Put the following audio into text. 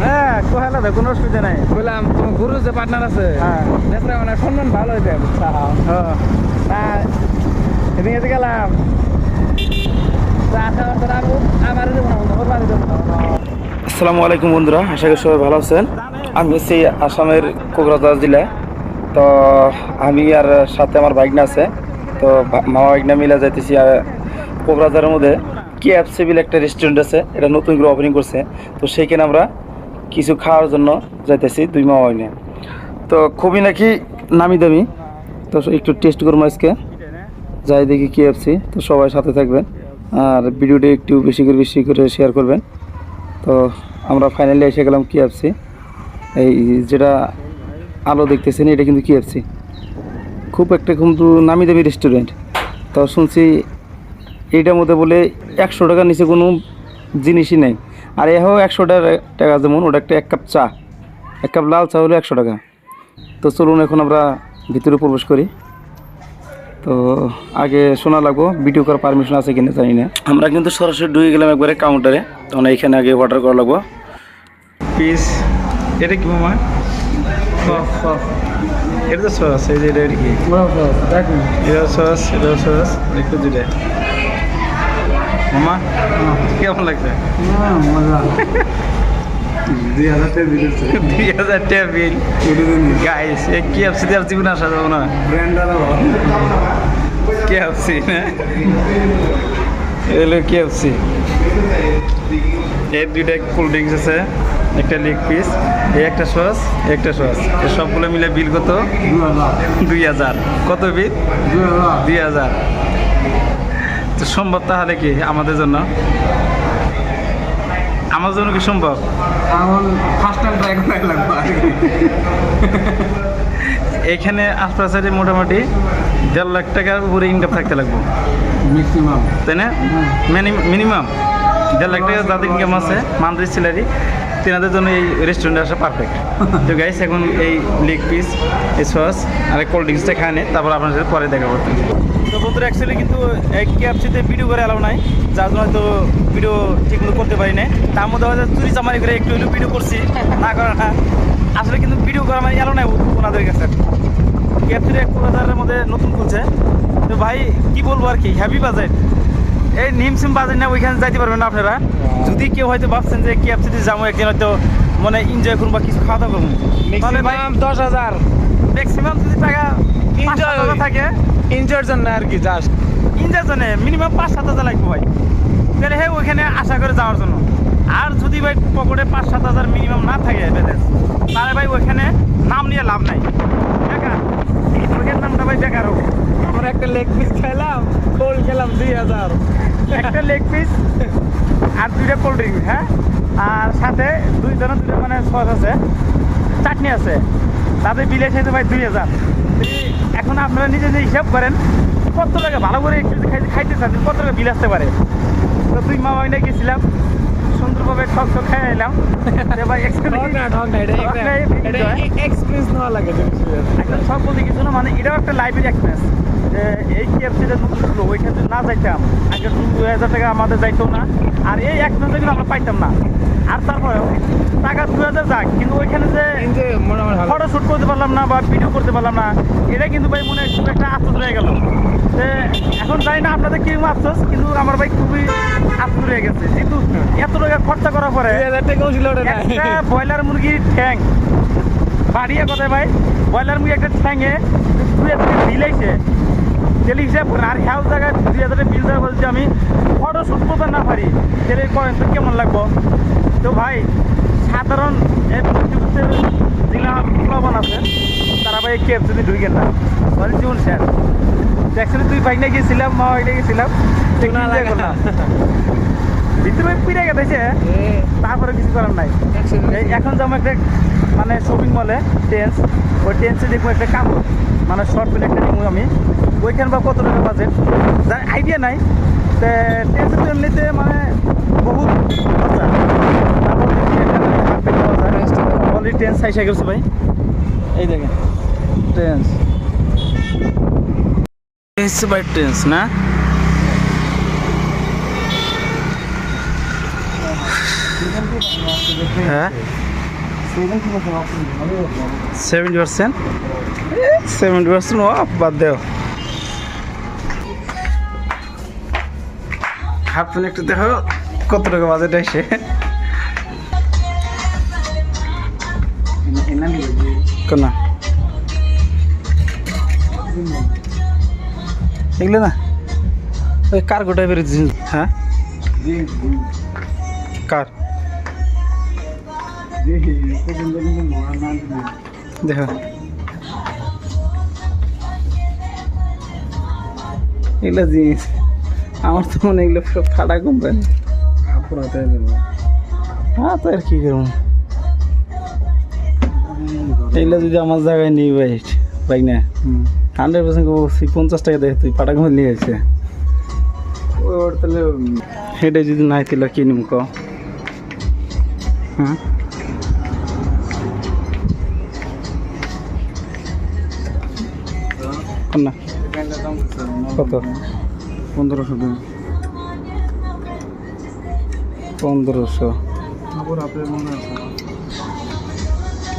হ্যাঁ কোহালা তো কোনো অসুবিধা নাই। বললাম তোমার গুরু যে পার্টনার আছে হ্যাঁ নেত্রা মানে সম্মান ভালো হইতে এদিকে গেলাম আসসালামু আলাইকুম বন্ধুরা, আশা করি সবাই ভালো আছেন। আমি সেই আসামের কোকরাঝার জেলায়। তো আমি আর সাথে আমার বাইকনা আছে, তো মামা বাইকনা মিলে যাইতেছি কোকরাঝারের মধ্যে KFC বলে একটা রেস্টুরেন্ট আছে, এটা নতুন করে ওপেনিং করছে। তো সেইখানে আমরা কিছু খাওয়ার জন্য যাইতেছি দুই মামা বাইকনা। তো খুবই নাকি নামি দামি, তো একটু টেস্ট করবো আজকে, যাই দেখি KFC। তো সবাই সাথে থাকবেন আর ভিডিওটি একটু বেশি করে শেয়ার করবেন। তো আমরা ফাইনালি এসে গেলাম KFC। এই যেটা আলো দেখতেছেন এটা কিন্তু KFC, খুব একটা কিন্তু নামি দামি রেস্টুরেন্ট। তো শুনছি এইটার মধ্যে বলে 100 টাকার নিচে কোনো জিনিসই নেই। আর এও 100 টাকা, যেমন ওটা একটা এক কাপ চা, এক কাপ লাল চা হলো 100 টাকা। তো চলুন এখন আমরা ভিতরে প্রবেশ করি। তো আগে শোনা লাগবো ভিডিও করার পারমিশন আছে কিনা জানি না। আমরা কিন্তু সরাসরি ঢুকে গেলাম একবারে কাউন্টারে, তখন এইখানে আগে অর্ডার করা লাগবো। পিস এটা কি মামা? এটা তো সস, এই যে এটা কি এটা সস, এটা সস একটু দুটা। মামা কেমন লাগছে? 2000 টাকা বিল গাইস। এই KFC তে আর জীবনে আসা যাবো না। KFC না, এলো KFC। এর দুইটা কোল্ড ড্রিঙ্কস আছে, একটা লেগ পিস, এই একটা সস, একটা সস, সবগুলো মিলে বিল কত? 2000। কত বিল? 2000। তো সম্ভব তাহলে কি আমাদের জন্য? আমার জন্য কি সম্ভব? এখানে আশপাশে মোটামুটি 1.5 লাখ টাকার উপরে ইনকাম থাকতে লাগবে ম্যাক্সিমাম, তাই না? মিনিমাম 1.5 লাখ টাকা যাদের ইনকাম আছে মান্থলি স্যালারি, তেনাদের জন্য এই রেস্টুরেন্টে আসা পারফেক্ট। তো গাইস এখন এই লেগ পিস, এই সস আর কোল্ড ড্রিঙ্কসটা খায় নে, তারপর আপনার সাথে পরে দেখা করতে। তো বন্ধুরা অ্যাকচুয়ালি কিন্তু এই KFCতে ভিডিও করে এলাও নাই, যার জন্য হয়তো ভিডিও ঠিকমতো করতে পারি না। তার মধ্যে হয়তো চুরি চামারি করে একটু ভিডিও করছি, না করা না। আসলে কিন্তু ভিডিও করা মানে এলাও নাই ওনাদের কাছে। KFCর 1,000-এর মধ্যে নতুন খুলছে। তো ভাই কি বলবো আর কি, হ্যাভি বাজেট। এই নিমসিম বাজেট না, ওইখানে যাইতে পারবেন না আপনারা। যদি কেউ হয়তো ভাবছেন যে KFCতে যাবো একদিন, হয়তো মানে এনজয় করুন বা কিছু খাওয়া দাওয়া করুন, তাহলে ভাই 10,000 ম্যাক্সিমাম যদি টাকা এনজয় থাকে, এনজয়ের জন্য আর কি, জাস্ট এনজয়ের জন্য মিনিমাম 5-7 হাজার লাগবে ভাই। তাহলে হ্যাঁ ওইখানে আশা করে যাওয়ার জন্য। আর যদি ভাই পকেটে 5-7 হাজার মিনিমাম না থাকে ব্যালেন্স, তাহলে ভাই ওইখানে নাম নিয়ে লাভ নাই, বেকার। ওইখানে নামটা ভাই বেকার হোক। আমরা একটা লেগ পিস খাইলাম, কোল্ড খেলাম 2000, একটা লেগ পিস আর 2টা কোল্ড ড্রিঙ্ক, হ্যাঁ, আর সাথে দুইটা মানে সস আছে, চাটনি আছে, তাদের বিলে খাইতে ভাই 2000। এখন আপনারা নিজে হিসাব করেন কত টাকা, ভালো করে একটু খাইতে চান কত টাকা বিল আসতে পারে। তো তুই মামা না গেছিলাম, সুন্দরভাবে ঠক খাই এলাম ভাই। এক্সপিরিয়েন্স নেওয়া লাগে এখন সব বলতে কিছু না, মানে এটাও একটা লাইফের এক্সপিরিয়েন্স। যে এই KFCটা নতুন ছিল, ওইখানে যদি না যাইতাম আগে 2,000 টাকা আমাদের যাইতো না, আর এই এক্সপিরিয়েন্সটা কিন্তু আমরা পাইতাম না। আর তারপরেও টাকা 2,000 যাক, কিন্তু ওইখানে যে ফটো শ্যুট করতে পারলাম না বা ভিডিও করতে পারলাম না, এটা কিন্তু ভাই মনে খুব একটা আফসোস রয়ে গেল। যে এখন জানি না আপনাদের কিরকম আফসোস, কিন্তু আমার ভাই খুবই আফসোস রয়ে গেছে। যেহেতু এত টাকা খরচা করার পরে 2000 টাকাও ছিল একটা ব্রয়লার মুরগির ঠ্যাং বাড়িয়ে কথা ভাই, ব্রয়লার মুরগি একটা ঠ্যাঙে 2,000 টাকা দিলেইছে, তাহলে হিসাব করেন। আর হ্যাঁ জায়গায় 2,000 টাকা বিল দেওয়া বলছি, আমি ফটো শ্যুট করতে না পারি, তাহলে করেন তো কেমন লাগবো? তো ভাই সাধারণ যেগুলো আছে তারা ভাই KFCতে ঢুকেন না, মানে জীবন শেষ। অ্যাকচুয়ালি তুই বাইক নিয়ে গেছিলাম, মা বাইক নিয়ে গেছিলাম, ভিতরে ভাই পিড়ে গেছে, তারপরে কিছু করার নাই। এখন যেমন একটা মানে শপিং মলে টেন্স, ওই টেন্সে দেখবো একটা কাপড়, মানে শর্ট ফিল্ম একটা দেখবো আমি, ওইখানে বা কত টাকা বাজেট যার আইডিয়া নাই। তো টেন্সে তো এমনিতে মানে বহুত খরচা। অলরেডি টেন্স আইসা গেছে ভাই, এই দেখেন টেন্স ভাই, টেন্স না হ্যাঁ 70%, 70% অফ বাদ দেও। হাফ প্যান্ট একটু দেখো কত টাকা বাজেট আসে। কোনা এগুলো না ওই কার্গো টাইপের জিনিস। হ্যাঁ কার দেখো এগুলো জিনিস আমার তো মনে এগুলো সব ফাটা কোম্পানি। হ্যাঁ তো আর কি করবো, এগুলো যদি আমার জায়গায় নিয়ে বাইক না 100% 50 টাকা দেখে তুই ফাটা কোম্পানি নিয়ে আসছে। তাহলে হেঁটে যদি নাই তাহলে কি নিম ক? হ্যাঁ না কত 1500 টাকা 1500